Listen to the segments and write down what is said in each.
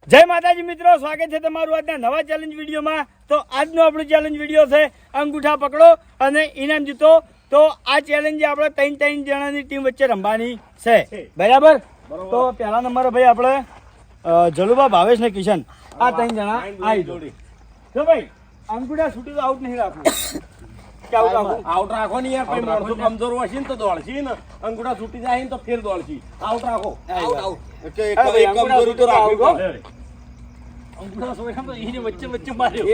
જય માતાજી મિત્રો, સ્વાગત છે તમારું આજના નવા ચેલેન્જ વિડીયોમાં। તો આજનો આપણો ચેલેન્જ વિડીયો છે અંગૂઠા પકડો અને ઇનામ જીતો। તો આ ચેલેન્જ આપણે 3 જણાની ટીમ વચ્ચે રમવાની છે, બરાબર? તો પહેલા નંબર ભાઈ આપણે જલુબા, ભાવેશ ને કિશન, આ 3 જણા આવી જોડી। જો ભાઈ અંગૂઠા છૂટી તો આઉટ નહીં રાખવું, આઉટ રાખો ને યાર, કોઈ માણસો કમજોર હોય છે ને તો દોડશી ને, અંગૂઠા છૂટી જાય ને તો ફેર દોડશી। આઉટ રાખો, આઉટ એક કમજોરી તો રાખવી।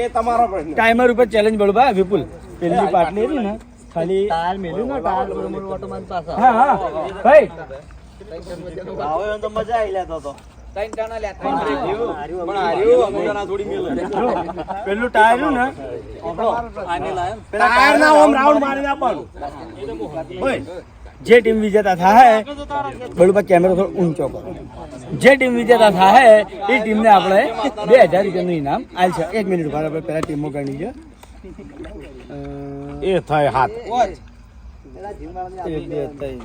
એ તમારો પ્રશ્ન। ટાઈમર ઉપર ચેલેન્જ બળબા વિપુલ પેલી પાટલી હતી ને ખાલી ટાયર મેલ્યું ને ટાયર બરોબર ઓટોમાન પાછા હા હા ભાઈ ભાવે તો મજા આવી લેતો તો પેલું ટાયર નું ને ટાયર ના ઓમ રાઉન્ડ મારીને આપવાનું। જે ટીમ વિજેતા થાય બળબા કેમેરો થોડો ઊંચો કરો, જે ટીમ વિજેતા થાય એ ટીમને આપણે 2000 રૂપિયાનું ઇનામ આલ છે। 1 મિનિટ ઉભા આપણે પહેલા ટીમો ગણી છે એ થાય હાથ 1 2 3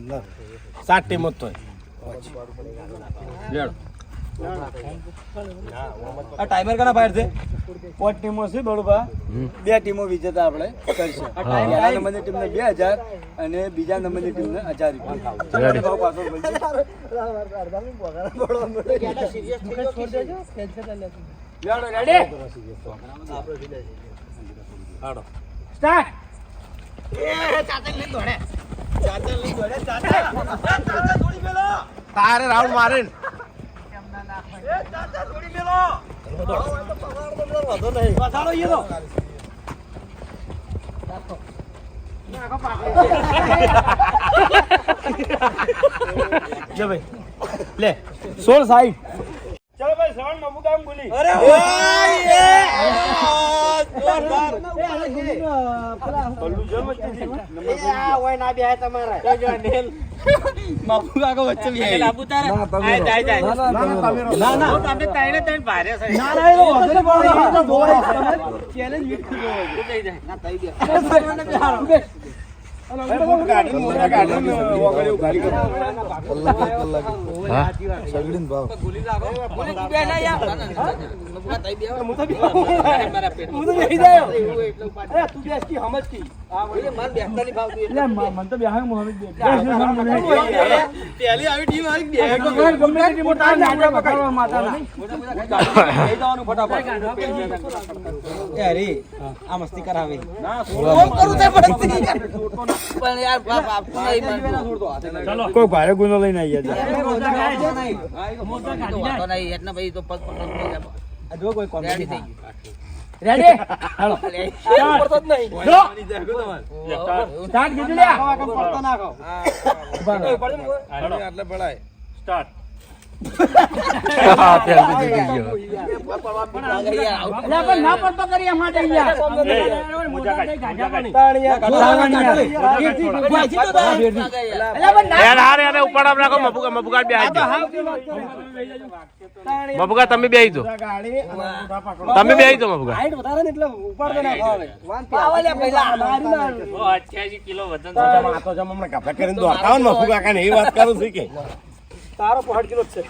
4 7 ટીમો જ થાય। આ ટાઈમર કના ફાયર છે? 5 ટીમો છે બળબા, 2 ટીમો વિજેતા આપણે કરશે। પહેલા નંબરની ટીમને 2000 અને બીજા નંબરની ટીમને 1000 તારે રાઉન્ડ મારે લે 16 સાઈડ। ચલો ભાઈ શ્રવણ મબુ કામ બોલી। અરે આ મસ્તી કરાવી કોઈ ભારે ગુનો લઈને આવી ગયા રેડી હાલો સ્ટાર્ટ કીધું લ્યા પડતો નાખો એટલે પડાય સ્ટાર્ટ। ના પડતો કરી માટે મબુકા તમે બે આવી તમે બે આવી મબુકા એ વાત કરું છું કે તારો 5 કિલો છે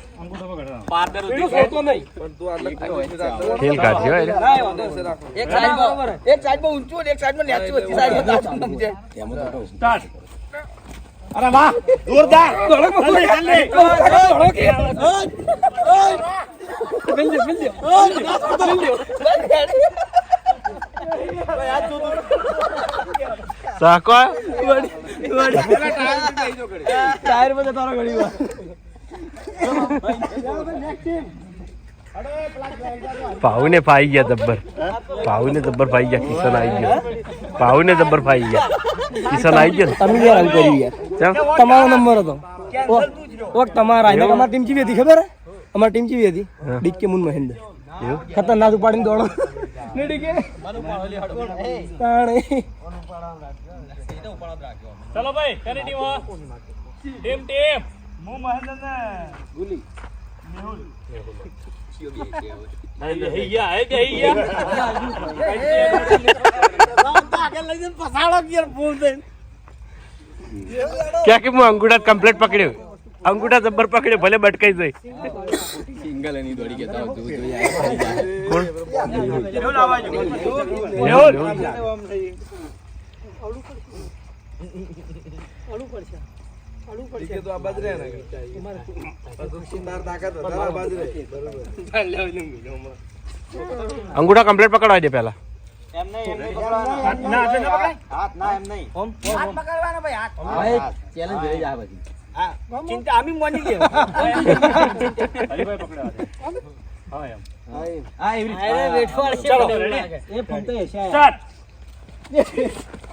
ખેલ કાઢ્યો એક સાઈડમાં ઊંચું અને એક સાઈડમાં નીચું હતી સાઈડમાં સ્ટાર્ટ। અરે વાહ જોરદાર સાકો ટાયર માં તારો ઘણી વાર પાઉને ફાઈ ગયા જબ્બર, પાઉને જબ્બર ફાઈ ગયા। કિશન આવી ગયો, પાઉને જબ્બર ફાઈ ગયા। કિશન આવી ગયો। તમે યાર આવું કર્યું યાર, તમારો નંબર હતો ઓક તમારા એને અમારી ટીમ ચીવી હતી ખબર હે? અમારી ટીમ ચીવી હતી ડીકે મુન મહેન્દ્ર ખતરનાક ઉપાડીને દોડો ને ડીકે તાણે। ચલો ભાઈ કરી ટીમ હું મહેન્દ્ર ને ગુલી મેહુલ क्या कि अंगूठा कंप्लीट पकड़े અંગૂઠા જબ્બર પકડે ભલે બટકાઈ જાય સિંગલ એની દોડી કેતા કોણ મેહુલ આવવા જો. મેહુલ. અંગૂઠા કમ્પ્લીટ પકડવા દે પેલા ના હાથે ના પકડાય? હાથ પકડવાનો ભાઈ હાથ ચેલેન્જ રહી જાય પછી હા, ચિંતા આમી મોની લે. હા એવી રીતે ચલો, એ ફક્ત એસા સ્ટાર્ટ.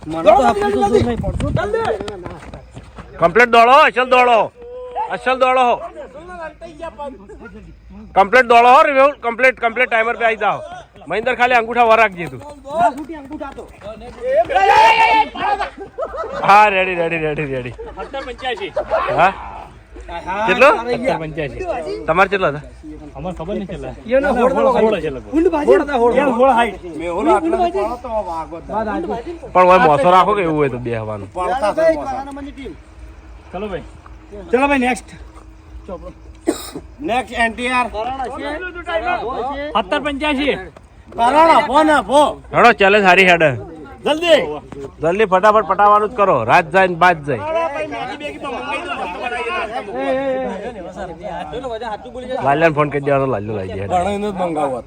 મને તો આપું તો જોઈ નહીં પડતું કમ્પ્લીટ દોડો અસલ દોડો કમ્પ્લીટ દોડો હો મેહુલ કમ્પ્લીટ ટાઈમર पे आई जाओ મહિન્દર ખાલી અંગૂઠા વરાગજી તું હા રેડી હા કેટલો તમારે કેટલો હતા એનો હોડ હાઈટ. મેહુલ આટલા પડો તો વાગો જ. પણ હવે મોસો રાખો કે એવું હોય તો બે હવાનું પડતા છે ચલો ભાઈ નેક્સ્ટ. નેક્સ્ટ એનટીઆર કરાણા ભો ના ભો. હેડો ચેલેન્જ હારી હેડ જલ્દી. જલ્દી ફટાફટ પટાવવાનું જ કરો રાત જાય ને બાદ જાય લાલ્યાને ફોન કરી દેવાનો લાલ્યો લાવી દે ભણાઈને જ મંગાવો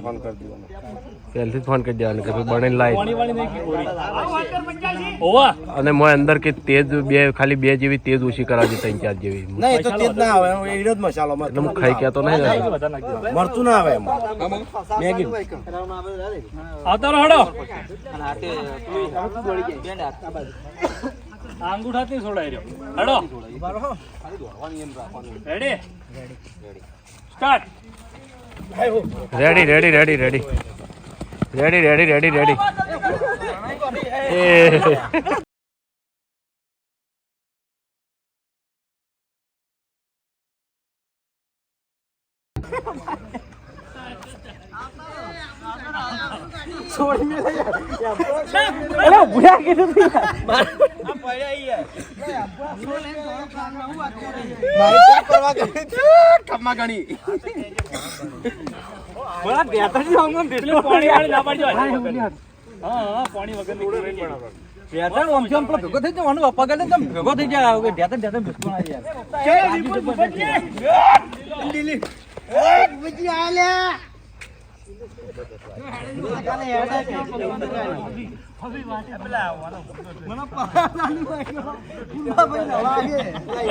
ફોન પહેલથી જ ફોન કરી દેવાનો કે ભાઈ બને લાવી અને મોય અંદર કે તેજ ખાલી બે જેવી તેજ ઓછી કરાવજે 3-4 જેવી નહીં તો તેજ ના આવે એ જ મસાલો એટલે હું ખાઈ ગયા તો નહીં ને. મરતું ના આવે એમાં મેગી આવતા રહો હેડો. હાથે દોડી જાય અંગૂઠાથી છોડાઈ રહ્યો. હેડો. Ready start. રેડી એ કમ્મા ગણી પાણી વાળી ના પાડજો. હા પાણી વગર ભેગો થઈ જવાનું પકડ ને ભેગો થઈ જાય ઢેતન બિસ્કુટ આવી જાય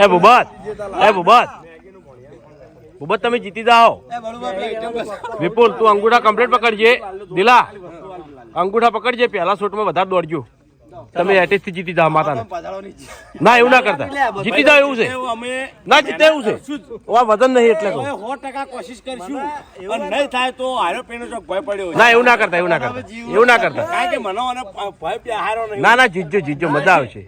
એ ભૂબત તમે જીતી જાઓ વિપુલ તું અંગૂઠા કમ્પ્લીટ પકડજે દિલા અંગૂઠા પકડજે પહેલા શોટમાં વધારે દોડજો તમે એટેસ્ટ થી જીતી જાઓ માતાને ના એવું ના કરતા જીતી જાઓ એવું છે ના જીતે એવું છે વજન નહીં એટલે કહું 100% કોશિશ કરશું અને નહીં થાય તો હારો પેનો ચોક ભય પડ્યો ના એવું ના કરતા કારણ કે મને અને ભય હારો નહીં ના જીતજો મજા આવશે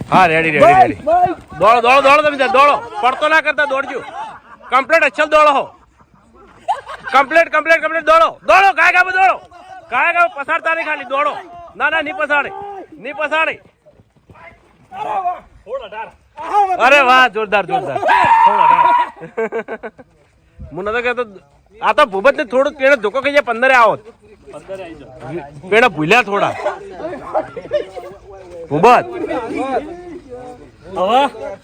હા રેડી દોડો તમે દોડો પડતો ના કરતા દોડજો કમ્પ્લીટ અચ્છલ દોડો હો કમ્પ્લીટ દોડો કાય ગાબ પસાડતા નહીં ખાલી દોડો ના નહીં પસાડે અરે વાહ જોરદાર હું નતો કહેતો આ તો ભૂપત ને થોડું પેણે ધોકો ખાઈ જાય 15 આવો પેણે ભૂલ્યા થોડા ભૂપત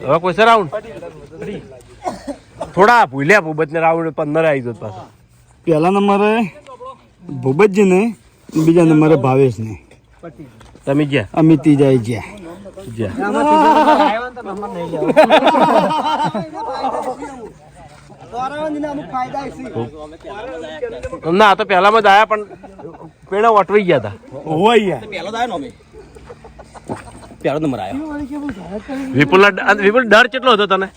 હવે કોઈ સર રાઉન્ડ થોડા ભૂલ્યા ભૂપત ને રાઉન્ડ 15 આવી જતો પાછો પહેલા નંબરે ભૂપતજી ને બીજા નંબરે ભાવેશ ને તમે જ્યાં અમિતી જાય જ્યાં ના તો પહેલામાં જ આયા પણ પેલા વટવાઈ ગયા હતા પહેલો નંબર આવ્યો વિપુલ ડર કેટલો હતો તને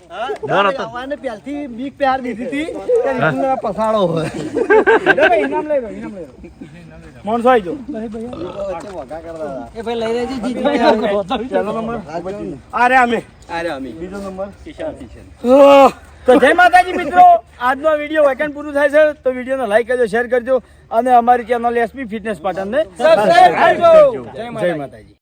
ડર હતો પહેલથી બીક પ્યાર દીધી હતી પસાડો હોય માણસો આવી જાઓ. અરે અમે બીજો નંબર તો જય માતાજી મિત્રો, આજનો વિડીયો વેકેન્ડ પૂરું થાય છે તો વિડીયોને લાઈક કરજો, શેર કરજો અને અમારી ચેનલ એસપી ફિટનેસ પાટણને સબસ્ક્રાઇબ કરજો. જય માતાજી.